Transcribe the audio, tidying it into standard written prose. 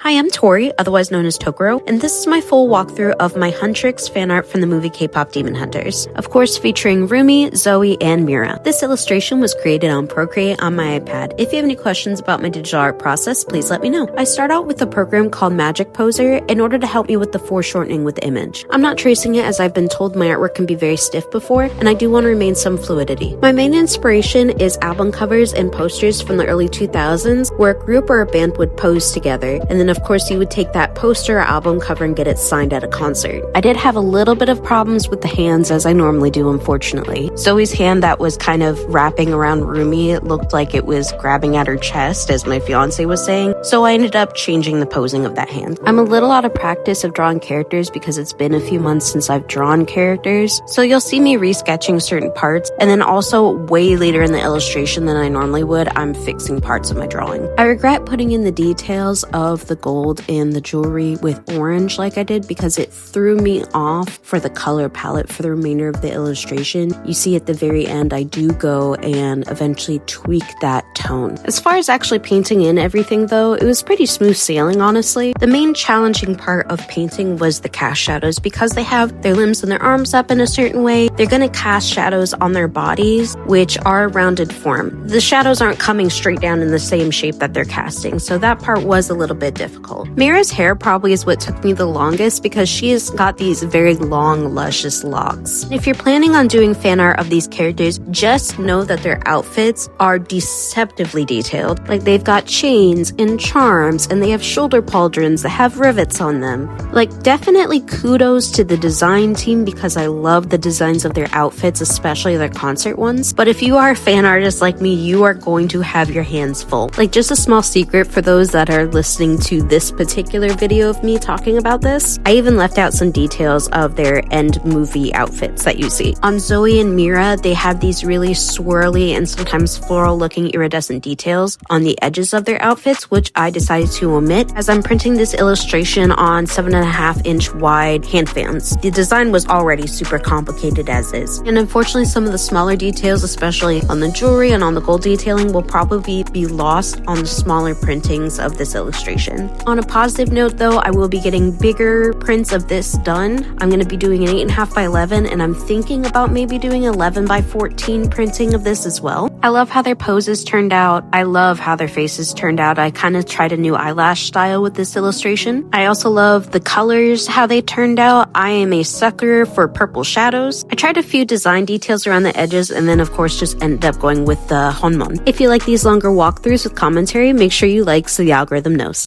Hi, I'm Tori, otherwise known as Tokoro, and this is my full walkthrough of my Huntrix fan art from the movie K-pop Demon Hunters. Of course, featuring Rumi, Zoe, and Mira. This illustration was created on Procreate on my iPad. If you have any questions about my digital art process, please let me know. I start out with a program called Magic Poser in order to help me with the foreshortening with the image. I'm not tracing it as I've been told my artwork can be very stiff before, and I do want to remain some fluidity. My main inspiration is album covers and posters from the early 2000s where a group or a band would pose together, and then of course you would take that poster or album cover and get it signed at a concert. I did have a little bit of problems with the hands, as I normally do, unfortunately. Zoe's hand that was kind of wrapping around Rumi, it looked like it was grabbing at her chest, as my fiance was saying, so I ended up changing the posing of that hand. I'm a little out of practice of drawing characters because it's been a few months since I've drawn characters, so you'll see me resketching certain parts, and then also way later in the illustration than I normally would, I'm fixing parts of my drawing. I regret putting in the details of the gold and the jewelry with orange like I did because it threw me off for the color palette for the remainder of the illustration. You see at the very end I do go and eventually tweak that tone. As far as actually painting in everything though, it was pretty smooth sailing honestly. The main challenging part of painting was the cast shadows because they have their limbs and their arms up in a certain way. They're going to cast shadows on their bodies which are a rounded form. The shadows aren't coming straight down in the same shape that they're casting, so that part was a little bit difficult. Mira's hair probably is what took me the longest because she has got these very long, luscious locks. If you're planning on doing fan art of these characters, just know that their outfits are deceptively detailed. Like they've got chains and charms and they have shoulder pauldrons that have rivets on them. Like definitely kudos to the design team because I love the designs of their outfits, especially their concert ones. But if you are a fan artist like me, you are going to have your hands full. Like just a small secret for those that are listening to this particular video of me talking about this, I even left out some details of their end movie outfits that you see. On Zoe and Mira, they have these really swirly and sometimes floral looking iridescent details on the edges of their outfits, which I decided to omit as I'm printing this illustration on 7.5-inch wide hand fans. The design was already super complicated as is, and unfortunately some of the smaller details, especially on the jewelry and on the gold detailing, will probably be lost on the smaller printings of this illustration. On a positive note though, I will be getting bigger prints of this done. I'm going to be doing an 8.5 by 11 and I'm thinking about maybe doing 11 by 14 printing of this as well. I love how their poses turned out. I love how their faces turned out. I kind of tried a new eyelash style with this illustration. I also love the colors, how they turned out. I am a sucker for purple shadows. I tried a few design details around the edges and then of course just ended up going with the Honmon. If you like these longer walkthroughs with commentary, make sure you like so the algorithm knows.